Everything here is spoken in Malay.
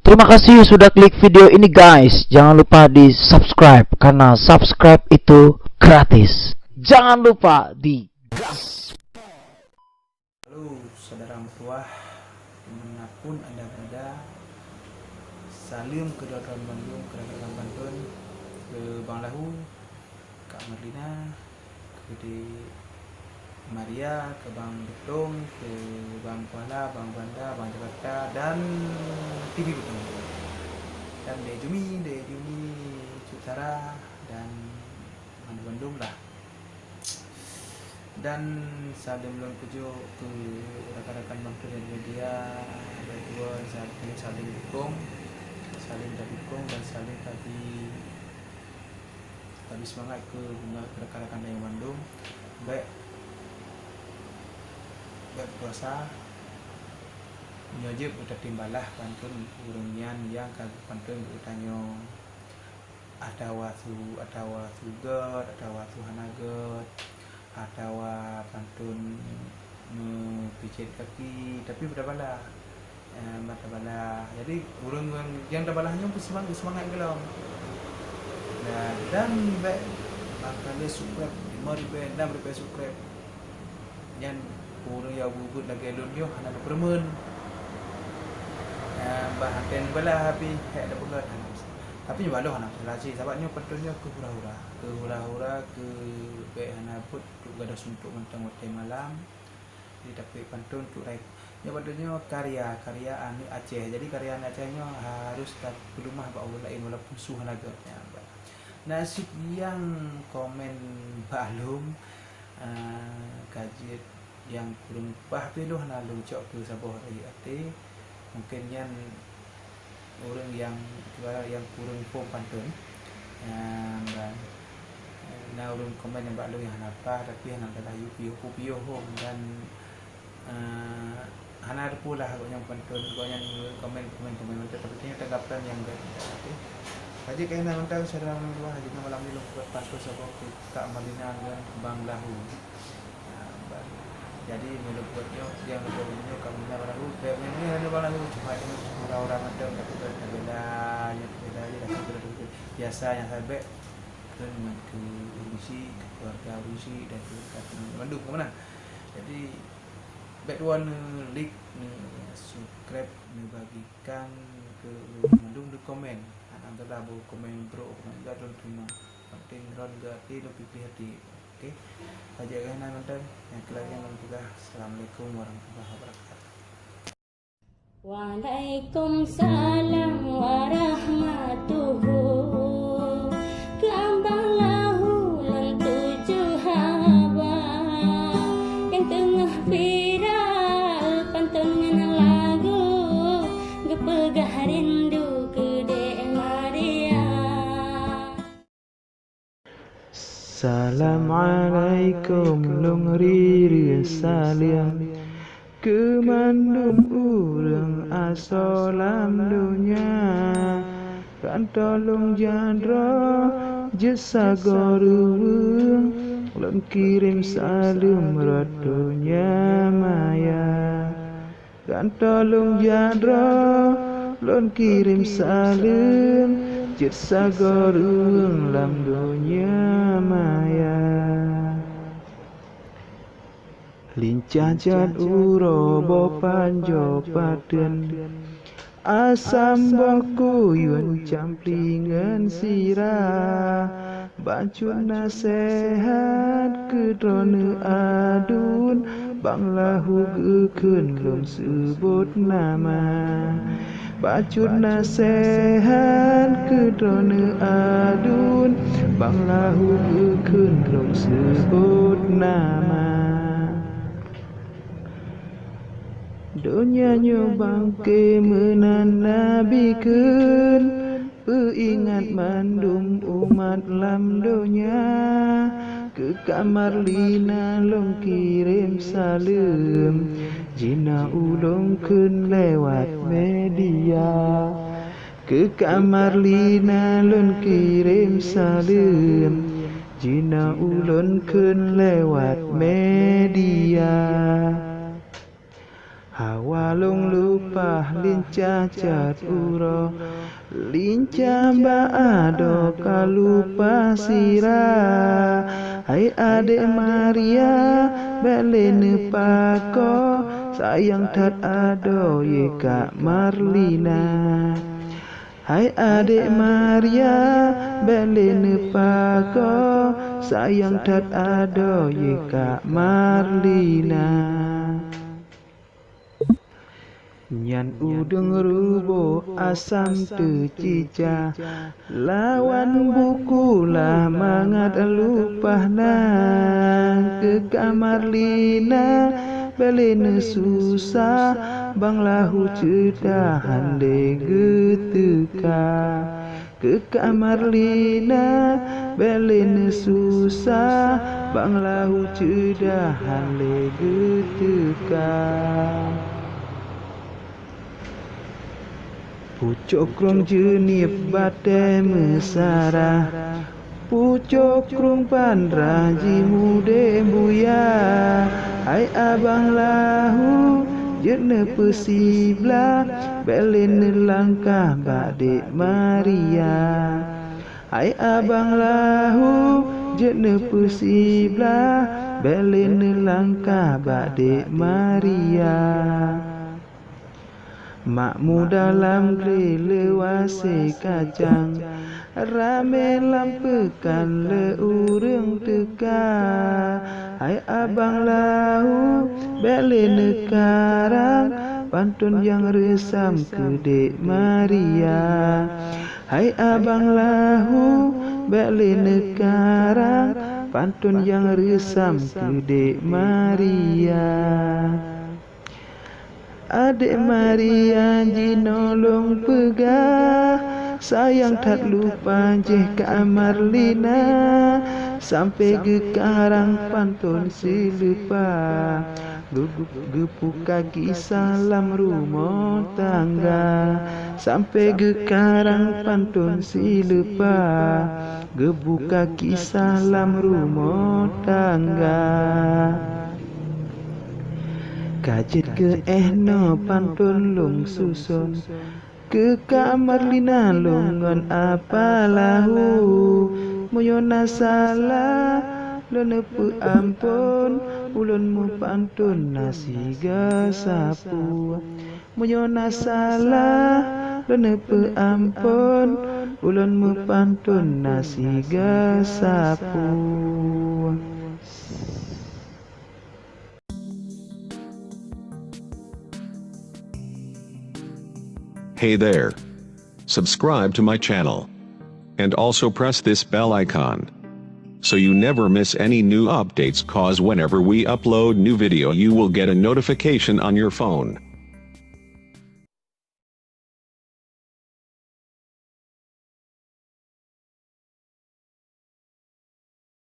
Terima kasih sudah klik video ini guys. Jangan lupa di subscribe karena subscribe itu gratis. Jangan lupa di gas. Halo saudara mertua, dimanapun anda berada, salim ke Daerah Bandung, ke Daerah Banten, ke Bang Lahu, Kak Marlina, ke di Maria, ke Bang Betong, ke Bang Kuala, Bang Banda, Bang Jakarta, dan TV Betong, dan Dejumi, Cutara, dan Bandung lah. Dan saling belum tuju ke rakan-rakan bangsa dan media berdua saling dukung dan saling tadi semangat ke rakan-rakan dari Bandung baik puasa menyajib udah timbalah pantun urungian yang kagak pantun utanya ada waktu god ada waktu hanagot atau pantun pijit kaki tapi berapa bala jadi urang yang dabalahnya semangat gelom dan baik makanya subscribe 5.000 subscribe yang urang yang gugut lagi dunia hana bermen bahagian bala habis ada pegat tapi nyoba loh anak selasi sebabnya pentunnya ke hura-hura ke hana put gada suntuk mentang malam di tapi pantun tu raik nyoba dunia karya anu Aceh jadi karya Acehnya harus tak belumah ba Allah lain walaupun suhan agaknya nasib yang komen balum kajian yang kurang bah peluh na lucok ke sabah raya ate mungkin yang orang yang kurang form pantun nah orang komen yang baru yang apa tapi yang adalah pio home dan hana ada pula yang pantun yang komen pantun tapi tanggapan yang jadi kayaknya mentang sedang luar jadi malam ini buat pantun sebab Kak Marlina dan Bang Lahu jadi melubuatnya yang melubuatnya kami nak Lahu ini ada Bang Lahu cuma orang-orang ada tapi beda biasa yang sampai ke Urusi, ke keluarga Urusi dan ke Bandung kemana jadi backdown link subscribe bagikan ke Bandung di komen antara komen bro komen gadon terima penting ron gati lebih hati oke aja kan nonton yang kelihatan juga assalamualaikum warahmatullahi wabarakatuh. Waalaikumsalam warahmatuhu ke Abang Lahu lan tujuh haba yang tengah viral pantun ngenang lagu gepegah rindu ke Dek Maria. Assalamualaikum long riri salam ke mandum urang asalam dunya kan tolong jandra jesa goruang lon kirim salam radunya maya kan tolong jandra lon kirim salam jesa goruang lam dunya maya lincah jan uro bo panjo paten asam boku yun camplingan sirah bancun nasehat ke drone adun Bang Lahu gekun lum sebut nama bancun nasehat ke drone adun Bang Lahu gekun lum sebut nama dunia nyobang ke menanabikan peingat mandum umat lam dunia ke kamar lina long kirim salam jina ulung kun lewat media ke kamar lina long kirim salam jina ulun kun lewat media Hawalung lupa lincah cat uro, lincah baado kalupa sirah. Hai adik Maria belene pako, sayang tat ado ye Kak Marlina. Hai adik Maria belene pako, sayang tat ado ye Kak Marlina. Nyan udeng rubo asam tecica, lawan buku lah mangat lupah nang ke kamar lina belene susah bang lahu cedahan de geteka ke kamar lina belene susah bang lahu cedahan de geteka. Pucuk krung jenip bate mesara, pucuk krung pandra jimude buya. Hai abang lahu jene pesibla belene langkah badik Maria. Hai abang lahu jene pesibla belene langkah badik Maria. Makmu dalam kelewase kacang, rame lampekan le urang teka. Hai abang lahu belene karang, pantun yang resam ke dek Maria. Hai abang lahu belene karang, pantun yang resam ke dek Maria. Adik Maria jinolong pegah, sayang tak lupa jeh Kak Marlina. Sampai gekarang pantun silupa, gepuk kaki salam rumah tangga. Sampai gekarang pantun silupa, gebuk kaki salam rumah tangga. Kajet ke no pantun lung susun, ke Kak Marlina lungon apa lahu. Moyona salah lenepu ampun, ulunmu pantun nasi gasapu. Moyona salah lenepu ampun, ulunmu pantun nasi gasapu. Hey there. Subscribe to my channel. And also press this bell icon, so you never miss any new updates, cause whenever we upload new video you will get a notification on your phone.